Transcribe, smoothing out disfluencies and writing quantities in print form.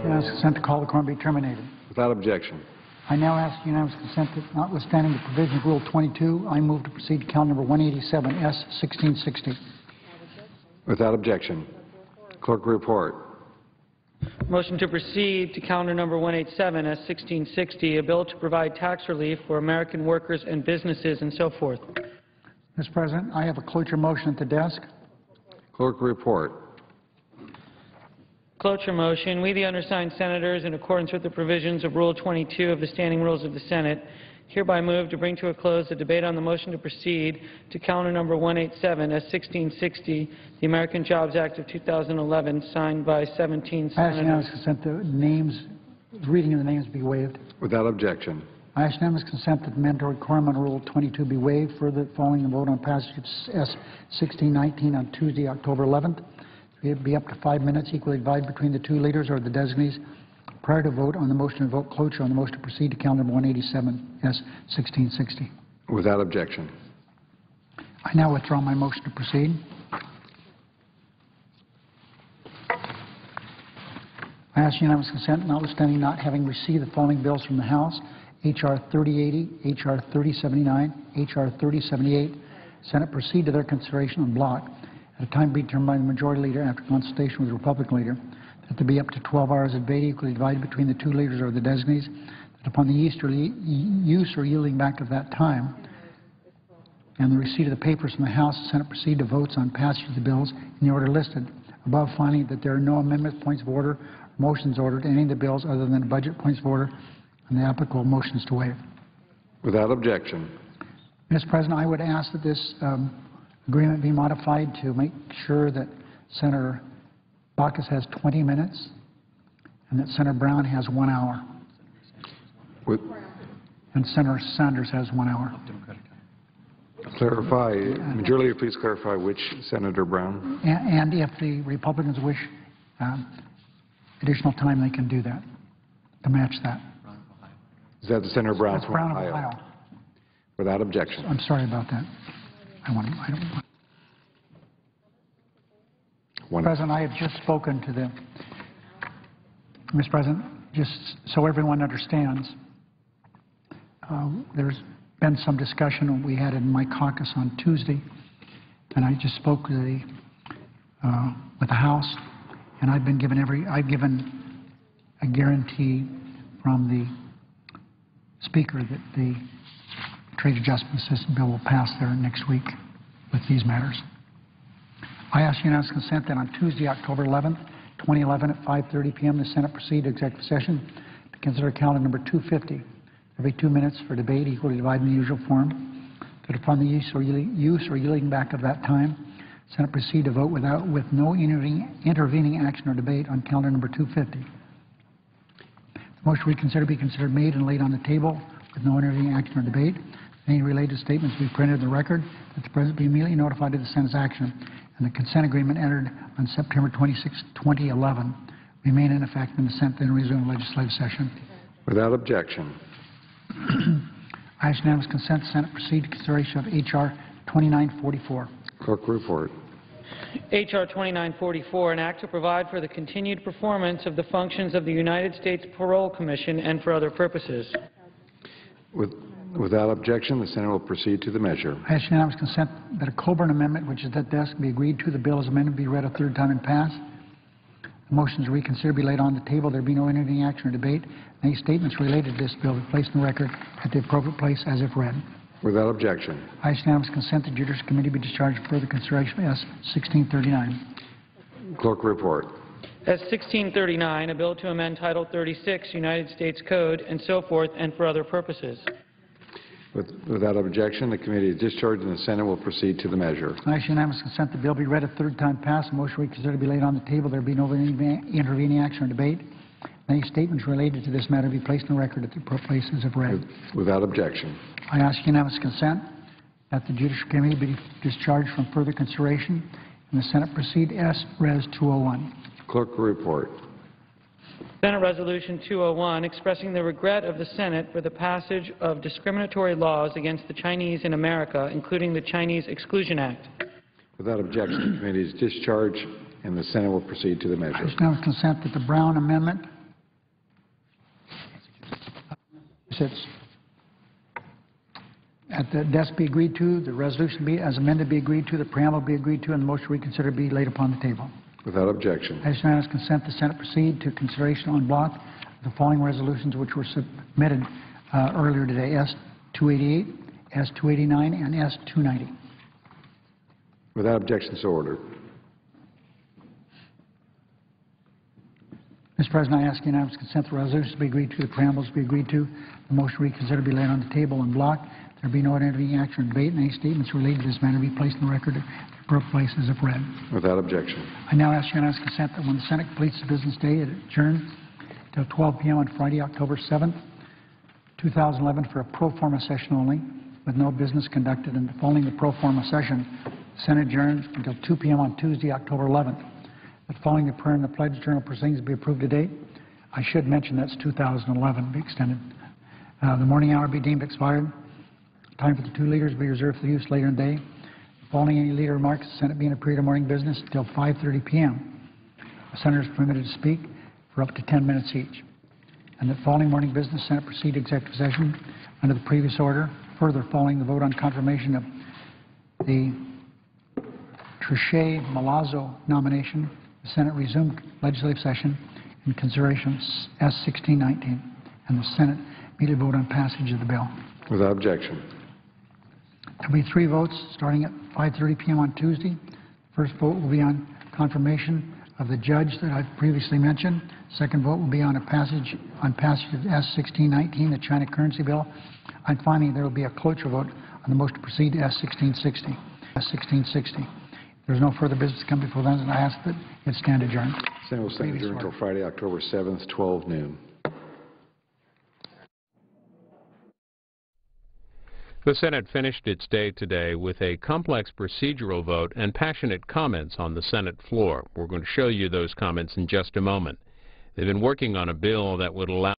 Unanimous consent to call the quorum be terminated. Without objection. I now ask unanimous consent that, notwithstanding the provision of Rule 22, I move to proceed to calendar number 187, S. 1660. Without objection. Clerk report. Motion to proceed to calendar number 187, S. 1660, a bill to provide tax relief for American workers and businesses and so forth. Mr. President, I have a cloture motion at the desk. Clerk report. Cloture motion. We, the undersigned senators, in accordance with the provisions of Rule 22 of the Standing Rules of the Senate, hereby move to bring to a close the debate on the motion to proceed to calendar number 187, S. 1660, the American Jobs Act of 2011, signed by 17 I senators. ask unanimous consent that the reading of the names be waived. Without objection. I ask unanimous consent that the mandatory quorum under Rule 22 be waived. Further, following the vote on passage of S. 1619 on Tuesday, October 11th, it would be up to 5 minutes, equally divided between the two leaders or the designees, prior to vote on the motion to vote cloture on the motion to proceed to calendar number 187, S. 1660. Without objection. I now withdraw my motion to proceed. I ask unanimous consent, notwithstanding not having received the following bills from the House: H.R. 3080, H.R. 3079, H.R. 3078. Senate proceed to their consideration en bloc at a time to be determined by the Majority Leader after consultation with the Republican Leader, that there be up to 12 hours of debate equally divided between the two leaders or the designees, that upon the use or yielding back of that time and the receipt of the papers from the House, the Senate proceed to votes on passage of the bills in the order listed. Above, finding that there are no amendments, points of order, or motions ordered to any of the bills other than the budget points of order and the applicable motions to waive. Without objection. Mr. President, I would ask that this agreement be modified to make sure that Senator Baucus has 20 minutes and that Senator Brown has 1 hour. And Senator Sanders has 1 hour. Clarify. Majority Leader, please clarify which Senator Brown. And if the Republicans wish additional time, they can do that to match that. Is that the Senator Brown That's Brown of Ohio. Without objection. I'm sorry about that. I don't want. President, I have just spoken to them. Mr. President, just so everyone understands, there's been some discussion we had in my caucus on Tuesday, and I just spoke with the House, and I've given a guarantee from the Speaker that the Trade Adjustment Assistance Bill will pass there next week with these matters. I ask unanimous consent that on Tuesday, October 11th, 2011 at 5:30 p.m. the Senate proceed to executive session to consider calendar number 250. Every 2 minutes for debate equally divided in the usual form. That upon the use or yielding back of that time, Senate proceed to vote with no intervening action or debate on calendar number 250. The motion reconsider be considered made and laid on the table with no intervening action or debate. Any related statements be printed in the record, that the President be immediately notified of the Senate's action, and the consent agreement entered on September 26, 2011 remain in effect in the Senate, then resume legislative session. Without objection. I ask unanimous consent the Senate proceed to consideration of H.R. 2944. Clerk report. H.R. 2944, an act to provide for the continued performance of the functions of the United States Parole Commission and for other purposes. Without objection, the Senate will proceed to the measure. I ask unanimous consent that a Coburn amendment, which is at desk, be agreed to. The bill as amended be read a third time and passed. The motion to reconsider be laid on the table. There be no intervening action or debate. Any statements related to this bill be placed in the record at the appropriate place as if read. Without objection. I ask unanimous consent the Judicial Committee be discharged for further consideration of S. 1639. Clerk report. S. 1639, a bill to amend Title 36, United States Code, and so forth, and for other purposes. Without objection, the committee is discharged and the Senate will proceed to the measure. I ask unanimous consent the bill be read a third time passed. The motion reconsidered be laid on the table. There be no intervening action or debate. Any statements related to this matter be placed in the record at the appropriate place as if read. Without objection. I ask unanimous consent that the Judicial Committee be discharged from further consideration and the Senate proceed S. Res. 201. Clerk report. Senate Resolution 201, expressing the regret of the Senate for the passage of discriminatory laws against the Chinese in America, including the Chinese Exclusion Act. Without objection, the committee is discharged, and the Senate will proceed to the measure. It's now with consent that the Brown Amendment sits at the desk be agreed to, the resolution be as amended be agreed to, the preamble be agreed to, and the motion reconsidered be laid upon the table. Without objection. As unanimous consent, the Senate proceed to consideration en bloc of the following resolutions which were submitted earlier today: S-288, S-289, and S-290. Without objection, so ordered. Mr. President, I ask unanimous consent the resolutions be agreed to, the preambles be agreed to, the motion reconsidered be laid on the table en bloc. There be no intervening action or debate, and any statements related to this matter be placed in the record at the appropriate places if read. Without objection. I now ask unanimous consent that when the Senate completes the business day, it adjourn till 12 p.m. on Friday, October 7th, 2011, for a pro forma session only, with no business conducted, and following the pro forma session, the Senate adjourns until 2 p.m. on Tuesday, October 11th. That following the prayer and the pledge, journal proceedings be approved today. I should mention that's 2011, be extended. The morning hour be deemed expired. Time for the two leaders be reserved for use later in the day. Following any leader remarks, the Senate be in a period of morning business until 5:30 p.m. The Senator is permitted to speak for up to 10 minutes each. And that following morning business, Senate proceed to executive session under the previous order. Further, following the vote on confirmation of the Trichet-Malazzo nomination, the Senate resumed legislative session in consideration of S-1619, and the Senate immediately vote on passage of the bill. Without objection. There will be three votes starting at 5:30 p.m. on Tuesday. First vote will be on confirmation of the judge that I've previously mentioned. Second vote will be on passage of S-1619, the China currency bill. And finally, there will be a cloture vote on the motion to proceed to S-1660. S-1660. If there's no further business to come before then, I ask that it stand adjourned. Senate will stand adjourned until Friday, October 7th, 12 noon. The Senate finished its day today with a complex procedural vote and passionate comments on the Senate floor. We're going to show you those comments in just a moment. They've been working on a bill that would allow